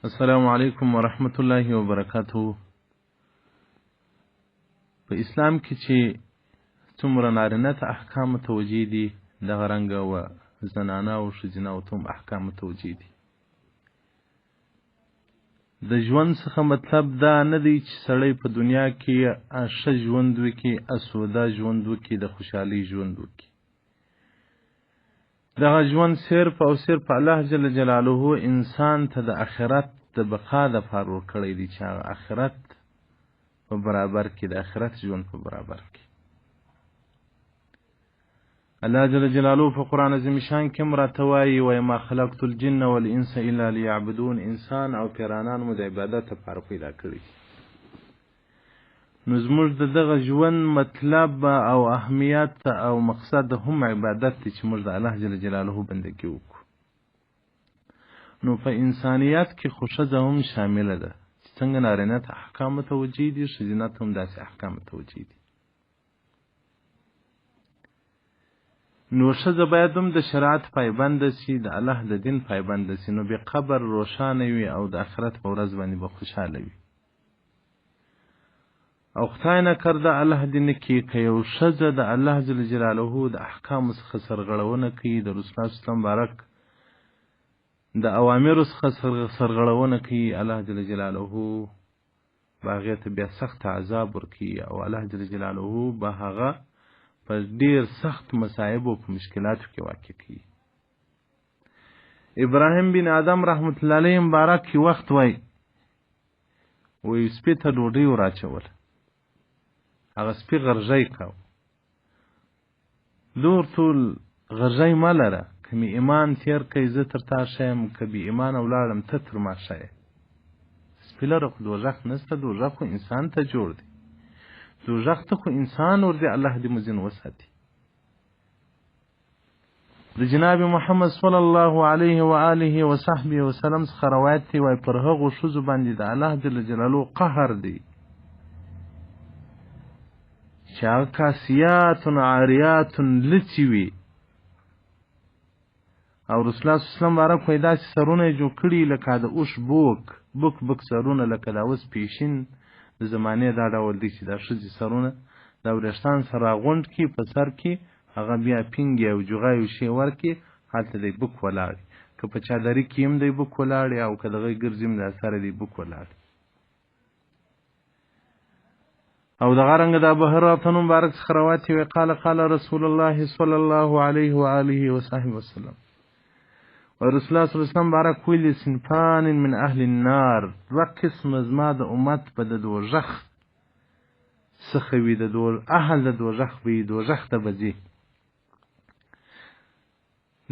السلام علیکم ورحمت الله وبرکاته. په اسلام کې چې څومره نارینه ته احکام توجیه دي دغه رنګه و زنانه او ښځینه ته هم احکام توجیه دي. د ژوند څخه مطلب دا نه دی چې سړی په دنیا کې ښه ژوند وکړي، اسوده ژوند وکړي، د خوشحالۍ ژوند وکړي. دغه ژوند صرف او صرف الله جل جلاله انسان ته د آخرت د بقا دپاره ورکړی دی، چې هغه آخرت په برابر کې، د آخرت ژوند په برابر کې. الله جل جلاله په قرآن عظیم شان کې هم راته وایي: وما خلقت الجن والانس الا لیعبدون. انسان او پیرانان مو د عبادت لپاره پیدا کړي. نو زموږ د دغه ژوند مطلب او اهمیت او مقصد هم عبادت دی، چې موږ د الله جل جلاله بندګي وکړو. نو په انسانیت کې خو ښځه هم شامله ده، چې څنګه نارینه ته احکام توجیه دي، ښځینه ته هم داسې احکام توجیه دي. نو ښځه باید هم د شریعت پایبنده سي، د الله د دین پایبنده سي، نو به قبر روښانه وي او د آخرت په ورځ باندې به خوشحاله وي. او خدای نه کرده الله دې نه کړي که یو ښځه د الله جل جلاله د احکامو څخه سرغړونه کوي، د رسول الله صلی الله علیه وسلم بارک د اوامرو څخه سرغړونه کوي، الله جل جلاله به هغې ته بیا سخت عذاب ورکوي، او الله جل جلاله به هغه په ډېر سخت مصایبو او په مشکلاتو کې واقع کوي. ابراهیم بن آدم رحمت الله علیه مبارک وخت وای سپي ته ډوډۍ وراچول، هغه سپي غرژی کاوه. دور ټول غرژی مه لره، که مې ایمان تیر کوي زه تر تا ښه یم، که بې ایمانه ولاړم ته تر ما ښه یې. سپي لره خو دوزخ نشته، دوزخ خو انسان ته جوړ دی، دوزخ ته خو انسان ورځي. الله دې مو ځین وساتي. د جناب محمد صلی الله علیه و آله و صحبه وسلم څخه روایت دی، وایي پر هغو ښځو باندې د الله جل جلاله قهر دی چې هغه کاسیات عاریات لڅې وي، او رسول الله صلی الله علیه وسلم بارک وایي داسې سرونه یې جوړ کړي لکه د اوښ بوک سرونه، لکه دا اوس پیشین د زمانې دا ډول دی چې دا ښځې سرونه دا وریښتان سره راغونډ کړي په سر کې، هغه بیا پینګې او جغای او شی ورکړي، هلته دی بوک ولاړ، که په چادري کې هم دی بوک ولاړ، او که دغه ګرځي هم دا سره دی بوک ولاړ. او دغه رنګه د ابوهریره مبارک څخه روایت وی قال رسول الله صلی الله علیه و آله و صحبه وسلم، و رسول الله صلی الله علیه وسلم بارک ویلي: صنفان من اهل النار، دوه قسم زما د امت په د دوزخ څخه وي، د اهل د دوزخ وي، دوزخ ته به ځي.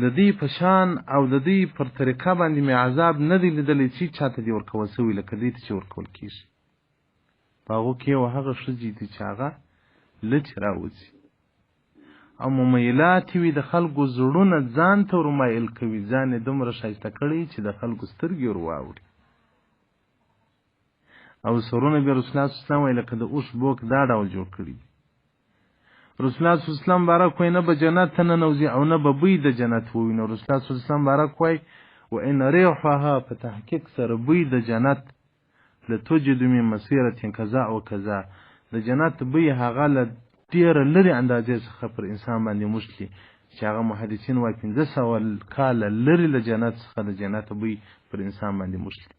د دې په شان او د دې پر طریقه باندې مې عذاب نه دی لیدلی چې چاته دې ورکول سوي لکه دې ته چې ورکول کېږي. په هغو کې یو هغه ښځې دي چې هغه لچ راوځي او ممیلات وي، د خلکو زړونه ځان ته ورمایل کوي، ځان یې دومره ښایسته کړی چې د خلکو سترګې ور واوړي. او سرونه بیا رسول الله صلی الله علیه وسلم وایي لکه د اوښ بوک دا ډول جوړ کړي. رسول الله صلی الله علیه وسلم بارک وایي نه به جنت ته ننوځي او نه به بوی د جنت ووینو. رسول الله صلی الله علیه وسلم بارک وایي وان ریحها، په تحقیق سره بوی د جنت، لتوجد من مسیرة کذا و کذا، د جنت بوی هغه له ډېره لرې اندازې څخه پر انسان باندې مشتي، چې هغه محدثین وایي 1500 کاله لرې له جنت څخه د جنت بوی پر انسان باندې مشتي.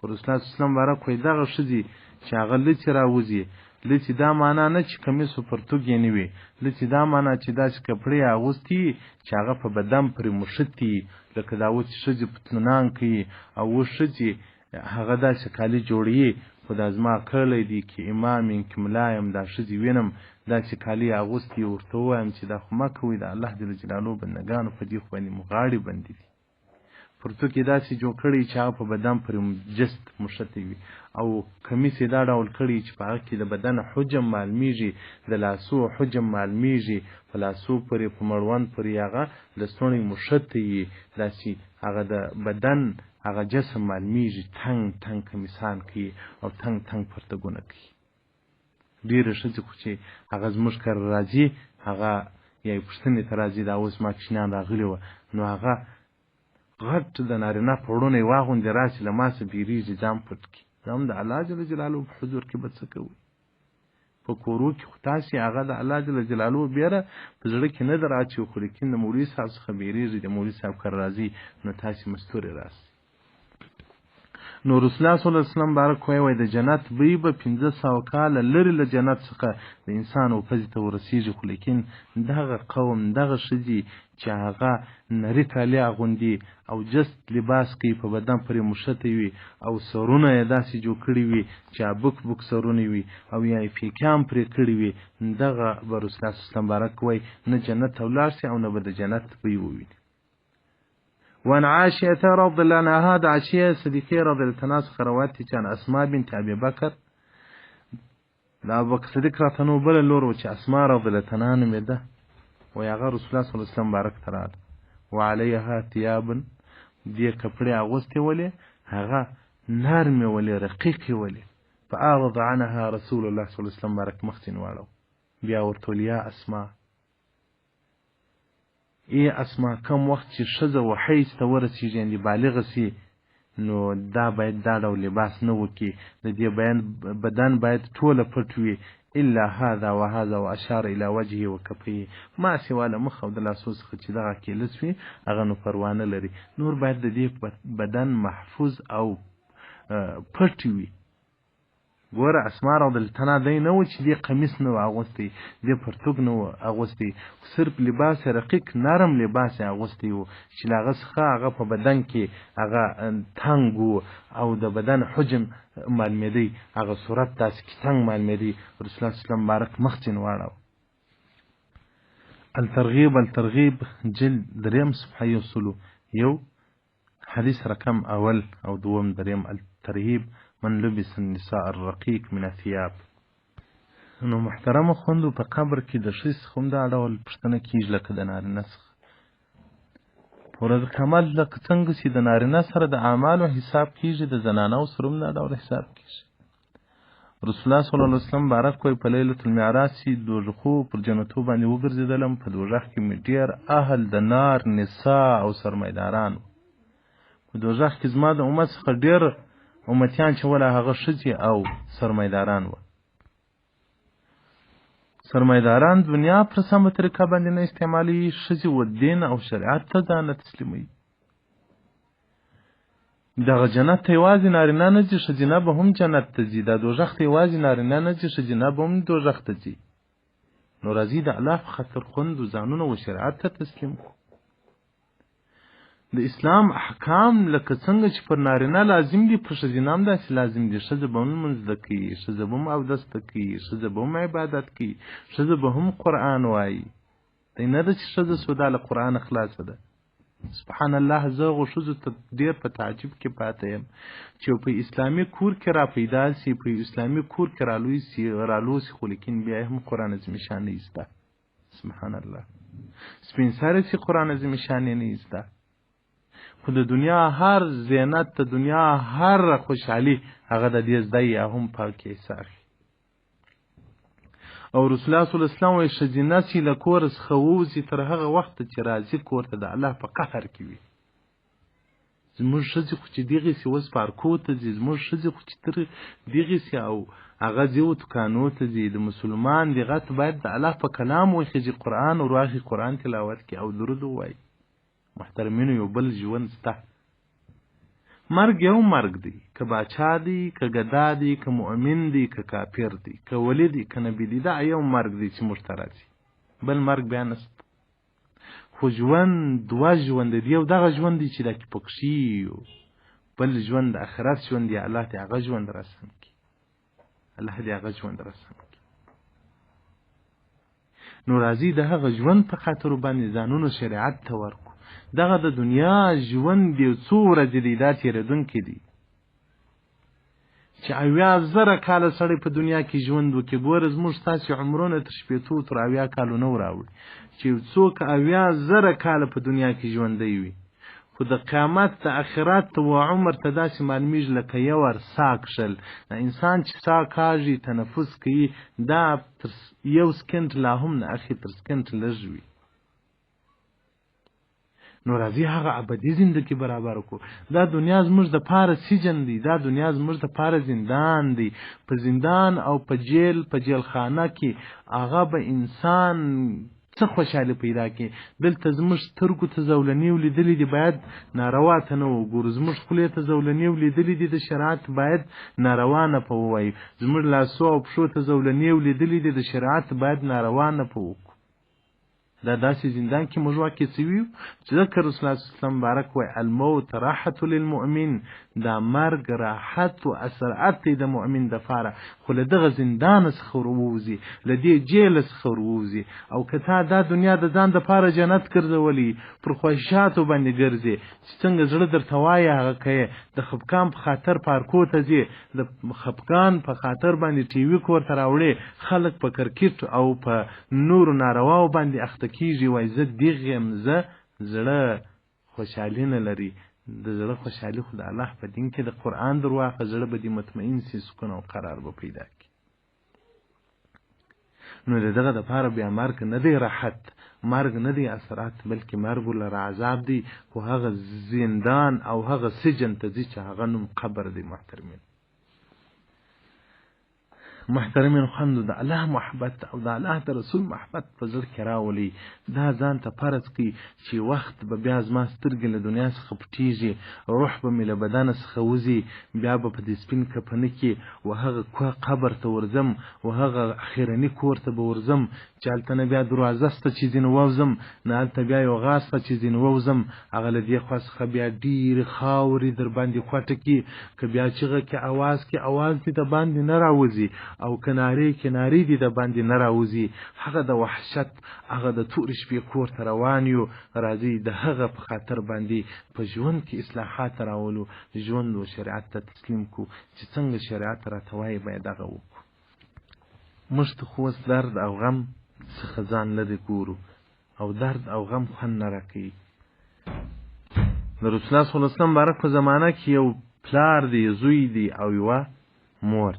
رسول الله صلی الله علیه وسلم بارک وایي دغه ښځې چې هغه لڅې راوځي، لڅې دا معنا نه چې کمیس و پرتوګ یې نه وي، لڅې دا معنا چې داسې کپړې اغوستي چې هغه په بدن پرې مښتي، لکه دا اوس ښځې پتلونان کوي او اوس ښځې هغه داسې کالي جوړوي. خو دا زما کلی دی که امام یم که ملا یم، دا ښځې وینم داسې کالي اغوستي، ورته ووایم چې دا خو مه کوئ، د الله جل جلاله بندګانو په دې خو باندې مو غاړې بندې دي. پرتوګ یې داسې جوړ کړی چې هغه په بدن پرې جست مښتی وي، او کمیس یې دا ډول کړی چې په هغه کې د بدن حجم معلومیږي، د لاسو حجم معلومیږي، په لاسو پورې په مړوند پورې هغه لستوڼی مښتی وي، داسې هغه د بدن هغه جسم معلومیږي. تنګ کمیسان کوي او تنګ پرتګونه کوي. ډېرې ښځې خو چې هغه زموږ کره راځي، هغه یا یې پوښتنې ته راځي، دا اوس ما کوچنیان راغلي وه، نو هغه غټ د نارینه پوړونه یې واغوندي راسي له ما څه بیریږي ځان پټ کړي دا هم د الله جل جلاله په حضور کې به څه کوئ په کورو کې خو تاسې هغه د الله جل جلاله بیره په زړه کې نه در اچوي خو لیکن د مولوي صاحب څخه بیریږي د مولوي صاحب کره راځي نو تاسې مستورې راسئ نو رسول الله صلی الله علیه وسلم بارک وایي د جنت بوی به 1500 کاله لرې له جنت څخه د انسان او ښځې ته ورسېږي خو لیکن دغه قوم دغه ښځې چې هغه نري کالي اغوندي او جست لباس کوي په بدن پرې مښته وي او سرونه یې داسې جوړ کړي وي چې بک بک سرونه وي او یا یې پیکام پرې کړي وي دغه به رسول الله صلی الله علیه وسلم بارک وایي نه جنت ته ولاړ شي او نه به د جنت بوی وویني وان عائشة رضي الله عنها د عائشة صدیقه رضی الله عنها څخه روایت دي چې اسماء بنت ابي بکر دا ابو بکر صدیق راته نو بل لور و چې اسماء رضی الله عنها نومې ده و هغه رسول الله صلی الله علیه وسلم بارک تراله وعليها ثياب دې کپڑے اغوستې ولې هغه نرمې ولې رقیقې ولې فاعرض عنها رسول الله صلی الله علیه وسلم بارک مخکې واړو بیا ورته یا اسماء ای اسما کم وخت چې ښځه وحیض ته ورسېږي یعنې بالغه سي نو دا باید دا ډول لباس نه وکړي د دې بدن باید ټوله پټ وي الا هذا وهذا واشار الى وجهه وكفيه ما سوا له مخ او د لاسو څخه چې دغه کیلس وي هغه نو پروا نه لري نور باید د دې بدن محفوظ او پټ وي ګوره اسماء رضی الله عنها دی نه و چې دې قمیص نه و اغوستی دې پرتوګ نه و اغوستی صرف لباس رقیق نرم لباس اغوستی و چې له هغه څخه هغه په بدن کې هغه تنګ و او د بدن حجم معلومېدی هغه صورت داسې کې تنګ معلومېدی رسول الله صلی الله علیه وسلم بارک مخچین واړو الترغیب جلد 3 صفحه یوسلو یو حدیث رقم اول او دوم دریم الترهیب من لبس النساء الرقيق من الثياب نو محترم خوندو په قبر کې د ښځې څخه هم دا ډول پوښتنه کېږي لکه د نارینه څخه په ورځ قیامت لکه څنګه چې د نارینه سره د اعمالو حساب کېږي د زنانو سره هم دا ډول حساب کېږي رسول الله صلی الله علیه وسلم بارک وایي په لیلة المعراج چې دوزخو پر جنتو باندې وګرځېدلم په دوزخ کې مې ډېر اهل د نار نساء او سرمایداران په دوزخ کې زما د امت څخه ډېر امتیان چې ولا هغه ښځې او سرمایداران و سرمایداران دنیا پر سمه طریقه باندې نه استعمالوي ښځې و دین او شریعت ته ځان نه تسلیموي دغه جنت ته یوازې نارینه نه ځي ښځینه به هم جنت ته ځي دا دوزخ ته یوازې نارینه نه ځي ښځینه به هم دوزخ ته ځي نو راځي د الله په خاطر خوندو ځانونه و شریعت ته تسلیم کړو د اسلام احکام لکه څنګه چې پر نارینه لازم دي پر ښځینه هم داسې لازم دي ښځه به هم لمونځ زده کوي ښځه به هم اودس زده کوي ښځه به هم عبادت کوي ښځه به هم قرآن وایي دی نه ده چې ښځه سودا له قرآنه خلاصه ده سبحان الله زه هغو ښځو ته ډېر په تعجب کې پاته یم چې په اسلامي کور کې را پیدا سي په اسلامي کور کې رالوسي خو لیکن بیا هم قرآن عظیم شان نه زده سبحان الله سپین سرې سي قرآن عظیم شان نه زده خو د دنیا هر زینت د دنیا هر خوشحالي هغه د دې زده یا هم پاکې ساخي او رسول الله صلی الله علیه وسلم وایي ښځینه چې له کور څخه ووځي تر هغه وخته چې راځي کور ته د الله په قهر کې وي زموږ ښځې خو چې دغسې اوس پارکو ته ځي زموږ ښځې خو چې تر دغسې او هغه ځي و دوکانو ته ځي د مسلمان دغه باید د الله په کلام وخېږي قرآن ورواخي قرآن تلاوت کړي او درود ووایي محترمینو یو بل ژوند شته مرګ یو مرګ دی که باچا دی که ګدا دی که مؤمن دی که کافر دی که ولی دی که نبی دی دا یو مرګ دی چې موږ ته راځي بل مرګ بیا نشته خو ژوند دوه ژوند دی یو دغه ژوند دی چې دا کې پکښي بل ژوند د آخرت ژوند دی الله دې هغه ژوند راسم کړي الله دې هغه ژوند راسم کړي نو راځي د هغه ژوند په خاطر باندې ځانونو شریعت ته ورکو دغه د دنیا ژوند دی څو ورځې دی دا تېرېدونکی دی چې 80,000 کاله سړی په دنیا کې ژوند وکړي ګوره زموږ ستاسې عمرونه تر 80 تر 80 کالو نه راوړي چې څوک 80,000 کاله په دنیا کې ژوندی وي خو د قیامت د آخرت و عمر ته داسې معلومیږي لکه یو ور سا کښل انسان چې سا کاږي تنفس کوي دا تر یو سکنټ لا هم نه اخي تر سکنټ لږ وي نو راځي هغه ابدي زندګي برابر کړو. دا دنیا زموږ د پاره سجن دی، دا دنیا زموږ د پاره زندان دی. په زندان او په جیل خانه کې هغه به انسان څه خوشحالي پیدا کړي. دلته زموږ سترګو ته زولنې ولیدلې دي، باید ناروا ته نه وګورو. زموږ خولې ته زولنې ولیدلې دي، د شریعت باید ناروا نه په ووایو. زموږ لاسو او پښو ته زولنې ولیدلې دي، د شریعت باید ناروا نه په وکړو. دا داسې زندان کې موږ واقع سوي یو چې ذکر رسول الله صلی الله علیه وسلم بارک وایي الموت راحة للمؤمن، دا مرګ راحت او اسرت دی د مؤمن دپاره، خو له دغه زندان څخه ورووځي، له دې جیل څخه ورووځي. او که تا دا دنیا د ځان دپاره جنت ګرځولي، پر خواهشاتو باندې ګرځې، چې څنګه زړه درته وایي هغه کوې. د خفګان په خاطر پارکو ته ځې، د خفګان په خاطر باندې ټي وي کور ته راوړې، خلک په کرکټ او په نورو نارواو باندې اخته کیږي. وای زه دیغ یم، زه زړه خوشحالي نه لري. د زړه خوشحالي خو د الله په دین کې د قرآن در واخله، زړه به دې مطمئن سي، سکون او قرار به پیدا کړي. نو د دغه دپاره بیا مرګ نه دی راحت، مرګ نه دی اثرات، بلکې مرګ ولره عذاب دی. خو هغه زندان او هغه سجن ته ځي چې هغه نوم قبر دی. محترمین خوند د الله محبت او د الله د رسول محبت په زړه کې راولي. دا ځان ته فرض کړي چې وخت به بیا زما سترګې له دنیا څخه پټېږي، روح به مې له بدن څخه وځي، بیا به په دې سپین کفنه کې و هغه قبر ته ورځم، و هغه اخرني کور ته به ورځم چې هلته نه بیا دروازه شته چې ځینې ووځم، نه هلته بیا یو غاز شته چې ځینې ووځم. هغه له دې خوا څخه بیا ډېرې خاورې در باندې خوټه کړي، که بیا چغه کې اواز دې د باندې نه راوځي، او کنارې دي د باندې نه راوځي. هغه د وحشت، هغه د تورې شپې کور ته روان یو. راځي د هغه په خاطر باندې په ژوند کې اصلاحات راولو، ژوند و شریعت ته تسلیم کو چې څنګه شریعت راته وایي باید هغه وکړو. موږ ته خو اوس درد او غم څخه ځان لرې ګورو، او درد او غم خوند نه راکوي. د رسول الله صلی الله علیه وسلم بارک په زمانه کې یو پلار دی، زوی دی او یوه مور.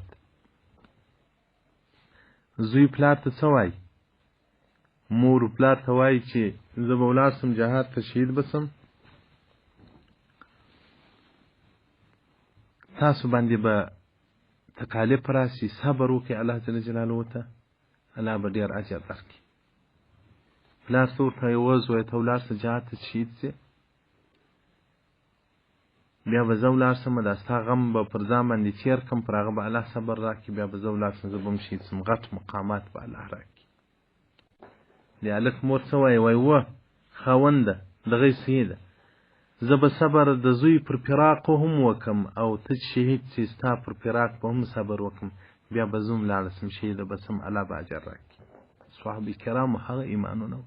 زوی پلار ته څه وایي؟ مور پلار ته وایي چې زه به ولاړ سم جهاد ته شهید بسم، تاسو باندې به تکالیف راشي، صبر وکړئ الله جل جلاله ته، الله به ډېر اجر درکړي. پلار ته ورته یوه زوی ته ولاړ سه جهاد ته شهید سې، بیا به زه ولاړ سم، دا ستا غم به پر ځان باندې تېر کړم، پر هغه به الله صبر راکړي، بیا به زه ولاړ سم، زه به هم شهید سم، غټ مقامات به الله راکړي. د هلک مور څه وایي؟ وایي وه خاونده دغه صحیح ده، زه به صبر د زوی پر فراق هم وکم، او ته چې شهید سې ستا پر فراق به هم صبر وکم، بیا به زه هم لاړه سم شهیده به سم، الله به اجر راکړي. صحابه کرامو هغه ایمانونه و.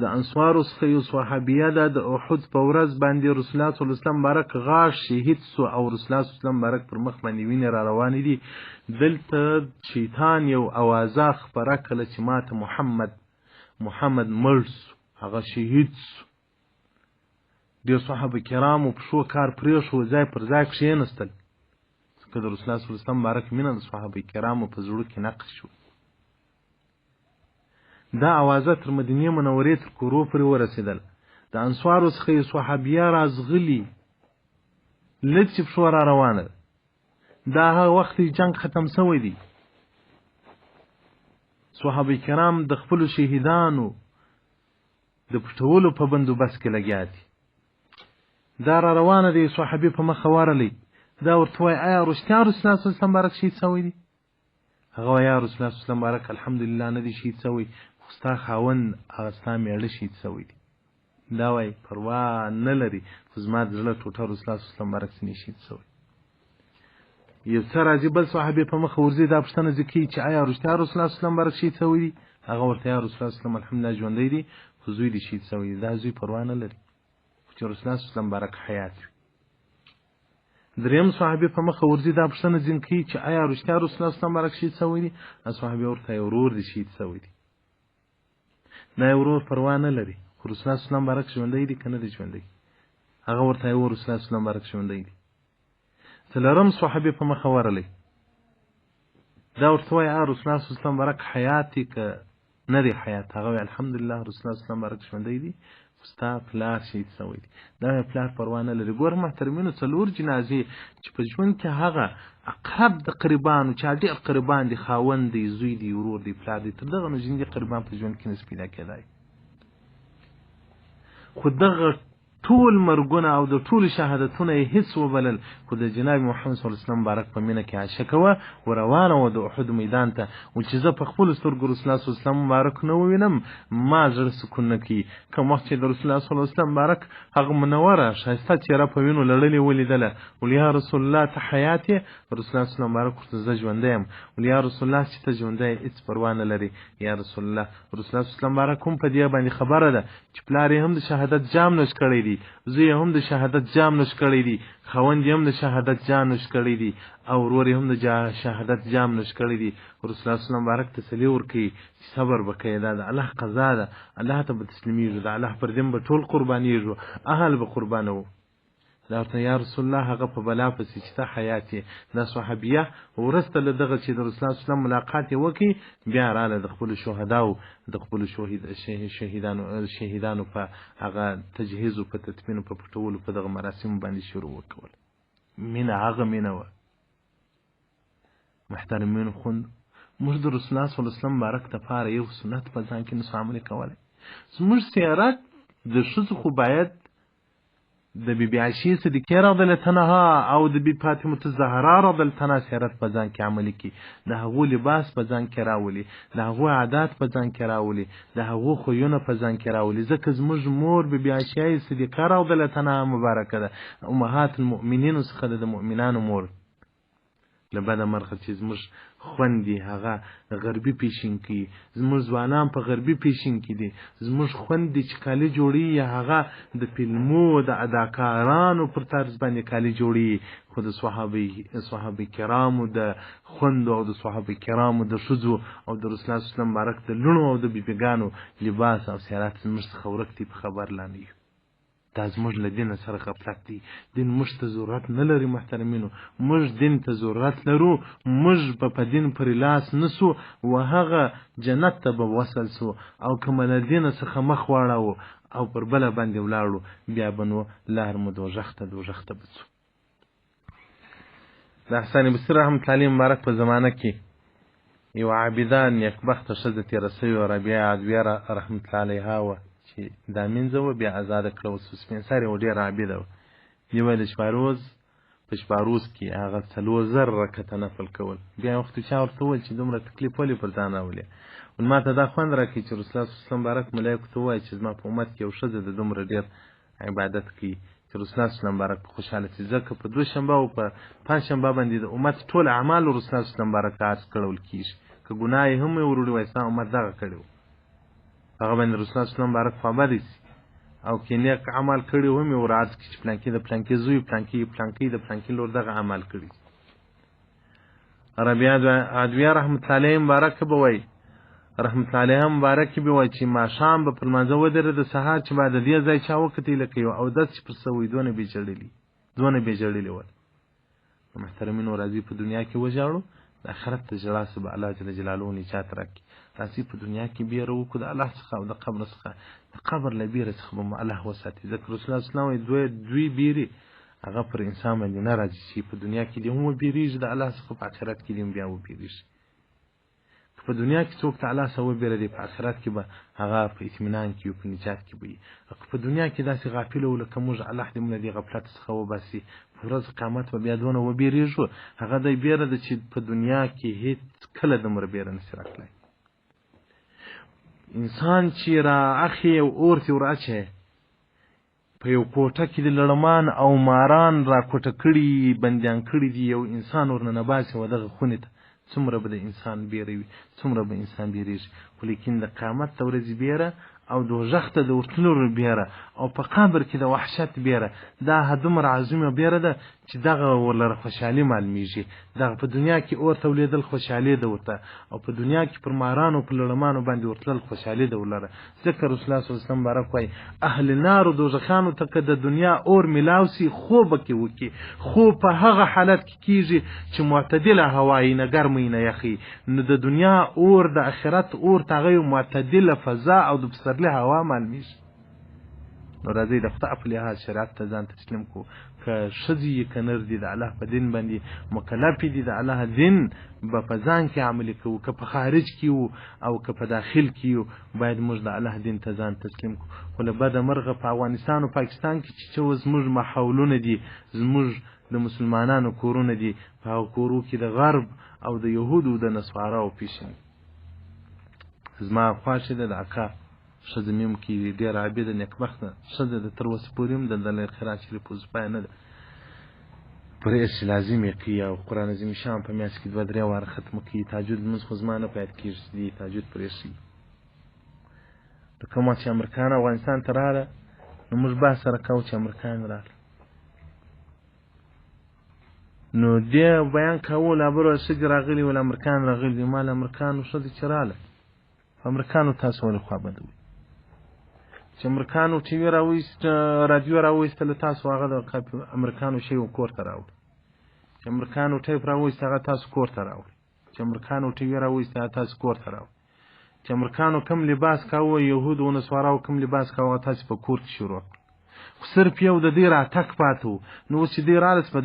د انصارو څخه یو صحابیه ده، د احد په ورځ باندې رسول الله صلی الله علیه وسلم بارک غاښ شهید سو، او رسول الله صلی الله علیه وسلم بارک پر مخ باندې وینې را روانې دي. دلته شیطان یو اوازه خپره کړله چې ماته محمد مړ سو، هغه شهید سو. ډېر صحابه کرامو پښو کار پرېښود، ځای پر ځای کښېنستل، ځکه د رسول الله صلی الله علیه وسلم بارک مینه د صحابه کرامو په زړه کې نقش شو. دا اوازه تر مدینې منورې تر کورو پورې ورسېدل. د انصارو څخه یې صحابیه رازغلي، لږ چې پښو را روانه ده. دا هغه وخت جنګ ختم شوی دی. صحابه کرام د خپلو شهیدانو د پټولو په بندوبست کې لګیا دي. دا را روانه دی، صحابي په مخه ورلی، دا ورته وایي آیا رښتیا رسول الله صلی الله علیه وسلم بارک شهید شوی دی؟ هغه وایي یا رسول الله صلی الله علیه وسلم بارک الحمدلله نه دی شهید شوی، خو ستا خاوند هغه ستا میړه شهید شوی دی. دا وایي پروا نه لري، خو زما د زړه ټوټه رسول الله صلی الله علیه وسلم بارک ځینې شهید شوی. یو څه راځي بل صحابي په مخه ورځي، دا پوښتنه ځکه کوي چې آیا رښتیا رسول الله صلی الله علیه وسلم بارک شهید شوی دی؟ هغه ورته یا رسول الله صلی الله علیه وسلم الحمدلله ژوندی دی، خو زوی دی شهید شوی دی. دا زوی پروا نه لري چې رسول الله صلی الله علیه وسلم بارک حیات وي. دریم صحابي په مخه ورځي، دا پوښتنه ځین کوي چې آیا رښتیا رسول الله صلی الله علیه وسلم بارک شهید شوی دی؟ صحابي ورته ورور دی شهید شوی دی. دا ورور پروا نه لري، خو رسول الله صلی الله علیه وسلم بارک ژوندی دی که نه دی ژوندی؟ هغه ورته رسول الله صلی الله علیه وسلم بارک ژوندی دی. څلورم صحابي په مخه ورلی، دا ورته وایي رسول الله صلی الله علیه وسلم بارک حیات دی که نه دی حیات؟ هغه وایي الحمدلله رسول الله صلی الله علیه وسلم بارک ژوندی دی، ستا پلار شهید سوی دی دا مې پلار پروا نه لري. ګوره محترمینو 4 جنازې چې په ژوند کې هغه اقرب د قربانو چا ډېر قربان دي، خاوند دی، زوی دی، ورور دی، پلار دی، تر دغه نو ژوندي قربان په ژوند کې نسي پیدا کېدای. خو دغه ټول مرګونه او د ټول شهادتونه یې هیڅ وبلل، خو د جناب محمد صلی الله علیه وسلم مبارک په مینه کې عاشقه وه، وروانه وه د احد میدان ته. و چې زه په خپلو سترګو رسول الله صلی الله علیه وسلم مبارک نه ووینم ما زړه سکون نه کوي. کوم وخت چې د رسول الله صلی الله علیه وسلم مبارک هغه منوره ښایسته څېره په وینو لړلې ولیدله، ول یا رسول الله ته حیات یې؟ رسول الله صلی الله علیه وسلم مبارک ورته زه ژوندی یم. ول یا رسول الله چې ته ژوندی یې هېڅ پروا نه لري یا رسول الله. رسول الله صلی الله علیه وسلم مبارک هم په دې باندې خبره ده چې پلار یې هم د شهادت جام نوش کړی دی، زوی هم د شهادت جام نوش کړی دی، خاوند هم د شهادت جام نوش کړی دی، او ورور هم د شهادت جام نوش کړی دی. رسول الله صلی الله علیه وسلم مبارک تسلي ورکوي چې صبر به کوې، دا د الله قضا ده، الله ته به تسلیمیږو، د الله پر دین به ټول قربانیږو، اهل به قربانوو. دا ورته یا رسول الله هغه په بلا پسې چې ته حیات یې. دا صحابیه وروسته له دغه چې د رسول الله صلی الله علیه وسلم ملاقات یې وکړي بیا راله د خپلو شهداو د خپلو شهیدانو په هغه تجهیزو په تدفینو په پټولو په دغه مراسمو باندې شروع وکول. مینه هغه مینه وه. محترمینو خوند موږ د رسول الله صلی الله علیه وسلم مبارک دپاره یو سنت په ځان کې نسو عملي کولی. زموږ سیارت د ښځو خو باید د بیبي عایشې صدیقې رضی الله عنها او د بیبي فاطمه الزهرا رضی الله عنها سیرت په ځان کې عملي کړي، د هغو لباس په ځان کې راولي، د هغو عادات په ځان کې راولي، د هغو خویونه په ځان کې راولي. ځکه زموږ مور بیبي عایشې صدیقه رضی الله عنها مبارکه ده، امهات المؤمنینو څخه ده، د مؤمنانو مور. له بده مرغه چې زموږ خوندې هغه غربي پیشین کوي، زموږ ځوانان په غربي پیشین کې دي، زموږ خوندې چې کالي جوړي هغه د فلمو د اداکارانو پر طرز باندې کالي جوړي، خو د صحابه کرامو د خوندو او د صحابه کرامو د ښځو او د رسول الله صلی الله علیه وسلم مبارک د لوڼو او د بیبیګانو لباس او سیرات زموږ څخه ورک دي، په خبر لا نه یو. دا زموږ له دینه سره غفلت دی. دین موږ ته ضرورت نه لري محترمینو، موږ دین ته ضرورت لرو، موږ به په دین پرې لاس نسو و هغه جنت ته به وصل سو، او که مو له دینه څخه مخ واړوو او پر بله باندې ولاړو بیا به نو لار مو دوژخ ته به ځو. د حسن بصري رحمة الله مبارک په زمانه کې یو عابده نیکبخته ښځه تېره سوې وه، ربیعه عدویه رحمة الله علیها وه چې دا مینځه وه بیا ازاده کړه وه، سپین سرې وه، ډېره عابده وه. دې ویل د په شپاروز کې هغه 4000 رکعته نفل کول. بیا وخت چا ورته وویل چې دومره تکلیف ولې پر ځان راولې؟ ول ما ته دا خوند راکوي چې رسول الله صلی الله علیه وسلم مبارک ملایکو ته ووایي چې زما په امت کې یو ښځه د دومره ډېر عبادت کوي چې رسول الله صلی الله علیه وسلم مبارک خوشحاله شي. ځکه په دوشنبه او په پنجشنبه باندې د امت ټول اعمال رسول الله صلی الله علیه وسلم مبارک عرض کړل کېږي، که ګناه یې هم یې وروړي وای ستا امت دغه کړی و، هغه باندې رسول الله صلی الله علیه وسلم مبارک خوابدی سي، او که نیک عمل کړي هم یې ور عرض کړي چې پلانکي د پلانکي زوی، پلانکي د پلانکي لور دغه عمل کړي. ربیعه عدویه رحمة الله علیه مبارک به وایي رحمة الله علیها مبارک به وایي چې ماښام به پر لمانځه ودرېده، سهار چې بعد د دې ځای چا وکتې لکه یو اودس چې پر سوی دونه بې ژړلي ول. محترمینو راځي په دنیا کې وژاړو، د آخرت ته ژړا سه به الله جل جلاله نجات راکړي. راځي په دنیا کې بیره وکړو د الله څخه او د قبر څخه، د قبر له بیره څخه به مو الله وساتي. ځکه رسول الله صلی الله علیه وسلم دوی بیرې هغه پر انسان باندې نه راځي چې په دنیا کې دې هم وبېرېږي د الله څخه، په آخرت کې دې هم بیا وبېرېږي. په دنیا کې څوک ته الله څخه وبېرېدی، په آخرت کې به هغه په اطمینان کې وي، په نجات کې به وي. په دنیا کې داسې غافله وو لکه موږ، الله دې موږ له دې غفلت څخه وباسي. په ورځ قیامت به بیا دونه وبېرېږو، هغه دی بیره ده چې په دنیا کې هېڅ کله دومره بیره نشي راتلی. انسان چې را اخی او اور ته ور اچوي، په یو کوټه کې د لړمان او ماران را کوټه کړي بندیان کړي دي، یو انسان ورننه باسي و دغه خونې ته، څومره به د انسان بیروي، څومره به انسان بیریږي. خو لیکن د قیامت د ورځې بیره او دوزخ ته د ورتلو بیره او په قبر کې د وحشت بیره، دا دومره عظیمه بیره ده چې دغه ورلره خوشحالي معلومیږي. دغه په دنیا کې اور تولیدل خوشحالي ده ورته، او په دنیا کې پر مارانو په لړمانو باندې ورتلل خوشحالي ده ورلره. ځکه رسول الله صلی الله علیه وسلم مبارک وایي اهل نار و دوزخیانو ته که د دنیا اور میلاو سي خوب به کې وکړي، خو په هغه حالت کې کېږي چې معتدله هوا یې نه ګرمه نه یخي. نو د دنیا اور د آخرت اور ته هغه معتدله فضا او د پسرلي هوا معلومیږي. نو راځئ د خدای په لحاظ شریعت ته ځان تسلیم کړو. که ښځې یې که نر دي د الله په دین باندې مکلف دي، د الله دین به په ځان کې عملي کوو، که په خارج کې وو او که په داخل کې یو، باید موږ د الله دین ته ځان تسلیم کړو. خو له بده مرغه په افغانستان او پاکستان کې چې زموږ ماحولونه دي، زموږ د مسلمانانو کورونه دي، په هغو کورو کې د غرب او د یهودو د نصاراو پیشن. زما خوښه ده د اکا ښځه مې هم کې ډېره عابده نیکبخته ښځه ده، تر اوسه پورې هم د خیرات شریف وظیفه نه ده پرې چې لازم یې کوي، او قرآن عظیم شان په میاشت کې 2-3 واره ختمه کوي. تهجد لمونځ خو زما نه پیدا کېږي چې دې تهجد پرې شي. لکه ما چې امریکایان افغانستان ته راغله، نو موږ بحث سره کوو چې امریکایان راغله، نو دې بیان کوو لا بره ښځې راغلي ول، امریکایان راغلي دي. ما له امریکایانو ښځې چې راغله، امریکانو تاسو ولې خوا بدوئ؟ چې امریکانو ټي وي راوایست، رادیو راوایستله، تاسو هغه د امریکانو شی کور ته راوړئ. چې امریکانو ټیپ راوایست، هغه تاسو کور ته راوړئ. چې امریکانو ټي وي راوایست، هغه تاسو کور ته راوړئ. چې امریکانو کم لباس کاوه، یهود او نصاراو کم لباس کاوه، تاسو په کور کې شروع کړل. خو صرف یو د دې راتګ پاته و. نو اوس چې دې رالس په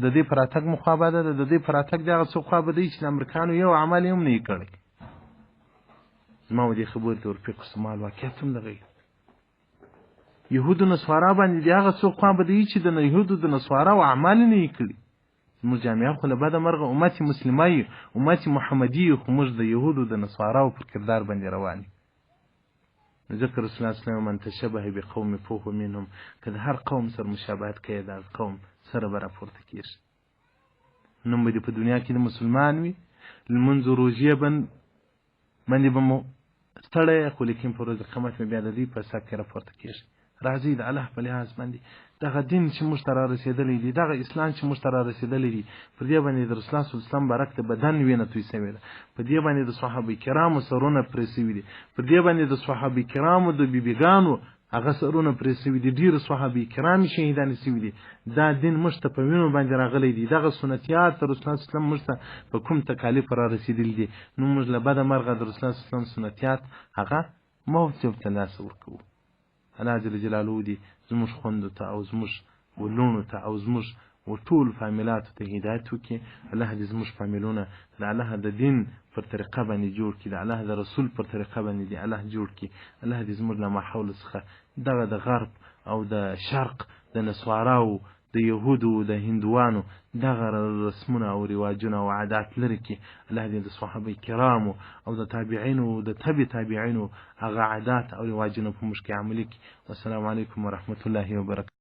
د دې په راتګ مو خوا بده ده، د دې په راتګ د هغه څوک خوا بدوي چې د امریکانو یو عمل یې هم نه یې کړی. زما و دې خبرې ته ورپېښ سمال واقعیت هم دغه یهودو نصارا باندې د هغه څوک خوا بدوي چې د یهودو د نصاراو اعمال نه یې کړي. زموږ جامعه خو له بده مرغه امت مسلمه یو، امت محمدي یو، خو موږ د یهودو د نصاراو پر کردار باندې روان یو. ذکر رسول الله صلی الله علیه وسلم من تشبه بقوم فهو منهم، که د هر قوم سره مشابهت کوي د قوم سره به راپورته کېږي. نوم به دې په دنیا کې د مسلمان وي، لمونځ و روژې باندې به مو ستړی، خو لیکن په ورځ قیامت مې بیا د دوی په حساب کې راپورته کېږي. راځئ د الله په لحاظ باندې دغه دین چې موږ ته را رسېدلی دی، دغه اسلام چې موږ ته را رسېدلی دی، پر دې باندې د رسول الله صلی الله علیه وسلم بارک د بدن وینه توی سوې ده، په دې باندې د صحابه کرامو سرونه پرې سوي دي، په دې باندې د صحابه کرامو د بیبیګانو هغه سرونه پرې سوي دي، ډېر صحابه کرام شهیدان سوي دي. دا دین موږ ته په وینو باندې راغلی دی. دغه سنتیات د رسول الله صلی الله علیه وسلم موږ ته په کوم تکالیف را رسېدلي دي، نو موږ له بده مرغه د رسول الله صلی الله علیه وسلم سنتیات هغه موجب ته لاس ورکوو. الله جل جلاله دې زموږ خوندو ته او زموږ ولونو ته او زموږ ټول فامیلاتو ته هدایت وکړي. الله دې زموږ فامیلونه د الله د دین پر طریقه باندې جوړ کړي، د الله د رسول پر طریقه باندې دې الله جوړ کړي. الله دې زموږ له ماحول څخه دغه د غرب او د شرق د نصاراو د یهودو د هندوانو دغه رسمونه او رواجونه او عادات لرې کړي. الله دې د صحابه کرامو او د تابعینو د تبع تابعینو هغه عادات او رواجونه په موږ کې عملي کړي. والسلام علیکم ورحمة الله وبرکاته.